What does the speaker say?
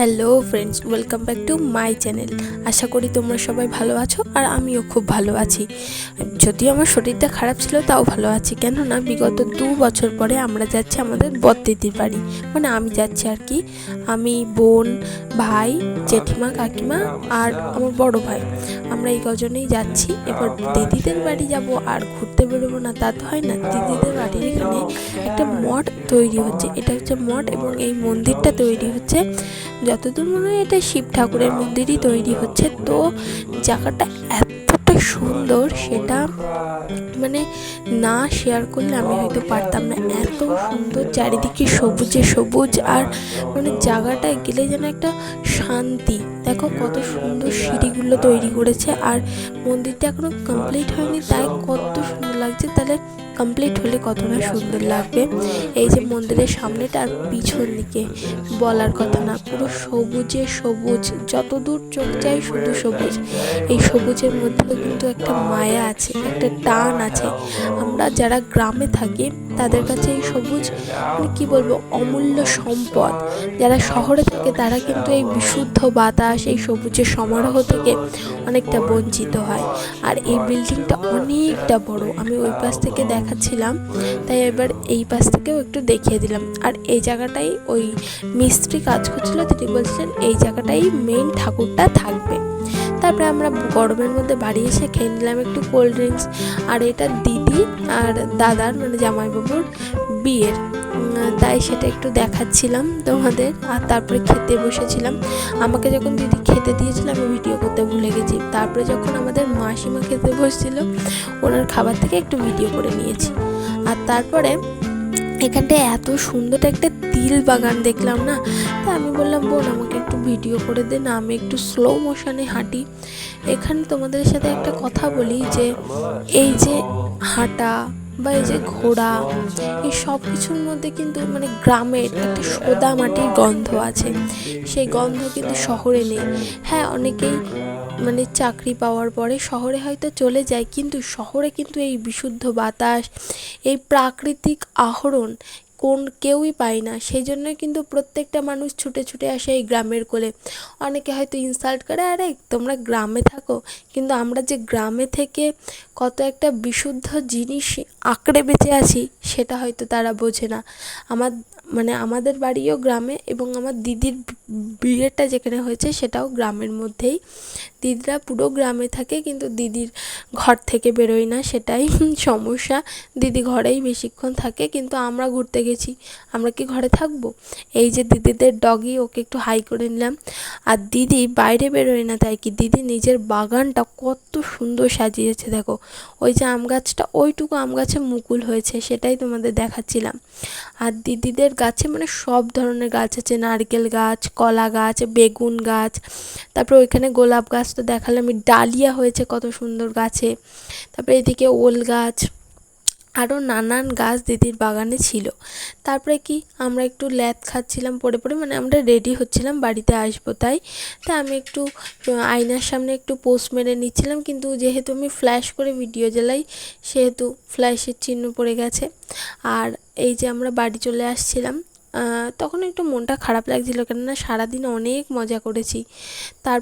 Hello friends, welcome back to my channel. আশা করি তোমরা সবাই ভালো আছো আর আমিও খুব ভালো আছি। যদিও আমার শরীরটা খারাপ ছিল তাও ভালো আছি, কেননা বিগত 2 বছর পরে আমরা যাচ্ছি আমাদের বড়দিদির বাড়ি। মানে আমি যাচ্ছি আর কি, আমি, বোন, ভাই, জেঠিমা, কাকিমা আর আমার বড় ভাই, আমরা এই কজনেই যাচ্ছি। এবার দিদিদের বাড়ি যাব আর ঘুরতে বেরোবো না তা তো হয় না। দিদিদের বাড়ির এখানে একটা মঠ তৈরি হচ্ছে, এটা হচ্ছে মঠ, এবং এই মন্দিরটা তৈরি হচ্ছে, যতদূর মনে হয় এটা শিব ঠাকুরের মন্দিরই তৈরি হচ্ছে। তো জায়গাটা এতটা সুন্দর, সেটা মানে না শেয়ার করলে আমি হয়তো পারতাম না। এত সুন্দর, চারিদিকে সবুজে সবুজ, আর মানে জায়গাটায় গেলে যেন একটা শান্তি। দেখো কত সুন্দর সিঁড়িগুলো তৈরি করেছে, আর মন্দিরটা এখনো কমপ্লিট হয়নি তাই কত সুন্দর লাগছে। তাহলে কমপ্লিট হলে কতটা সুন্দর লাগবে। এই যে মন্দিরের সামনেটা আর পিছন দিকে বলার কথা না, পুরো সবুজে সবুজ, যত দূর চোখ যায় শুধু সবুজ। এই সবুজের মধ্যেও কিন্তু একটা মায়া আছে, একটা টান আছে। আমরা যারা গ্রামে থাকি তাদের কাছে এই সবুজ মানে কী বলবো, অমূল্য সম্পদ। যারা শহরে থাকে তারা কিন্তু এই বিশুদ্ধ বাতাস, এই সবুজের সমারোহ থেকে অনেকটা বঞ্চিত হয়। আর এই বিল্ডিংটা অনেকটা বড়, আমি ওই পাশ থেকে দেখাচ্ছিলাম, তাই এবার এই পাশ থেকেও একটু দেখিয়ে দিলাম। আর এই জায়গাটাই ওই মিস্ত্রি কাজ করছিল, তিনি বলছিলেন এই জায়গাটাই মেইন ঠাকুরটা থাকবে। তারপরে আমরা গরমের মধ্যে বাড়ি এসে খেয়ে নিলাম একটু কোল্ড ড্রিঙ্কস। আর এটা দিদি আর দাদার মানে জামাইবাবুর বিয়ের, তাই সেটা একটু দেখাচ্ছিলাম তোমাদের। আর তারপরে খেতে বসেছিলাম। আমাকে যখন দিদি খেতে দিয়েছিল আমি ভিডিও করতে ভুলে গেছি। তারপরে যখন আমাদের মাসিমা খেতে বসছিল, ওনার খাবার থেকে একটু ভিডিও করে নিয়েছি। আর তারপরে এখানটায় এত সুন্দর একটা তিল বাগান দেখলাম না, তা আমি বললাম বোন আমাকে একটু ভিডিও করে দে না, আমি একটু স্লো মোশনে হাঁটি। এখানে তোমাদের সাথে একটা কথা বলি যে এই যে হাঁটা বা এই যে ঘোড়া, এই সব কিছুর মধ্যে কিন্তু মানে গ্রামের একটা সোদা মাটির গন্ধ আছে। সেই গন্ধ কিন্তু শহরে নেই। হ্যাঁ, অনেকেই মানে চাকরি পাওয়ার পরে শহরে হয়তো চলে যায়, কিন্তু শহরে কিন্তু এই বিশুদ্ধ বাতাস, এই প্রাকৃতিক আহরণ কেউই পায় না। সেই জন্যই কিন্তু প্রত্যেকটা মানুষ ছুটে ছুটে আসে এই গ্রামের কোলে। অনেকে হয়তো ইনসাল্ট করে, আরে তোমরা গ্রামে থাকো, কিন্তু আমরা যে গ্রামে থেকে কত একটা বিশুদ্ধ জিনিস আঁকড়ে বেঁচে আছি সেটা হয়তো তারা বোঝে না। আমার মানে আমাদের বাড়িও গ্রামে, এবং আমার দিদির বিয়েটা যেখানে হয়েছে সেটাও গ্রামের মধ্যেই। দিদিরা পুরো গ্রামে থাকে, কিন্তু দিদির ঘর থেকে বেরোয় না, সেটাই সমস্যা। দিদি ঘরেই বেশিক্ষণ থাকে, কিন্তু আমরা ঘুরতে গেছি, আমরা কি ঘরে থাকবো? এই যে দিদিদের ডগি, ওকে একটু হাই করে নিলাম। আর দিদি বাইরে বেরোয় না, তাই কি দিদি নিজের বাগানটা কত সুন্দর সাজিয়েছে দেখো। ওই যে আম গাছটা, ওইটুকু আম গাছে মুকুল হয়েছে, সেটাই তোমাদের দেখাচ্ছিলাম। আর দিদিদের গাছে মানে সব ধরনের গাছ আছে, নারকেল গাছ, কলা গাছ, বেগুন গাছ, তারপরে ওইখানে গোলাপ গাছ তো দেখালাম, ডালিয়া হয়েছে কত সুন্দর গাছে। তারপরে এদিকে ওল গাছ, আরও নানান গাছ দিদির বাগানে ছিল। তারপরে কি আমরা একটু ল্যাদ খাচ্ছিলাম পড়ে পড়ে, মানে আমরা রেডি হচ্ছিলাম বাড়িতে আসবো তাই আমি একটু আয়নার সামনে একটু পোস্ট মেরে নিচ্ছিলাম, কিন্তু যেহেতু আমি ফ্ল্যাশ করে ভিডিও জ্বালাই সেহেতু ফ্ল্যাশের চিহ্ন পড়ে গেছে। আর এই যে আমরা বাড়ি চলে আসছিলাম, তখন একটু মনটা খারাপ লাগছিল, কেননা সারাদিন অনেক মজা করেছি। তার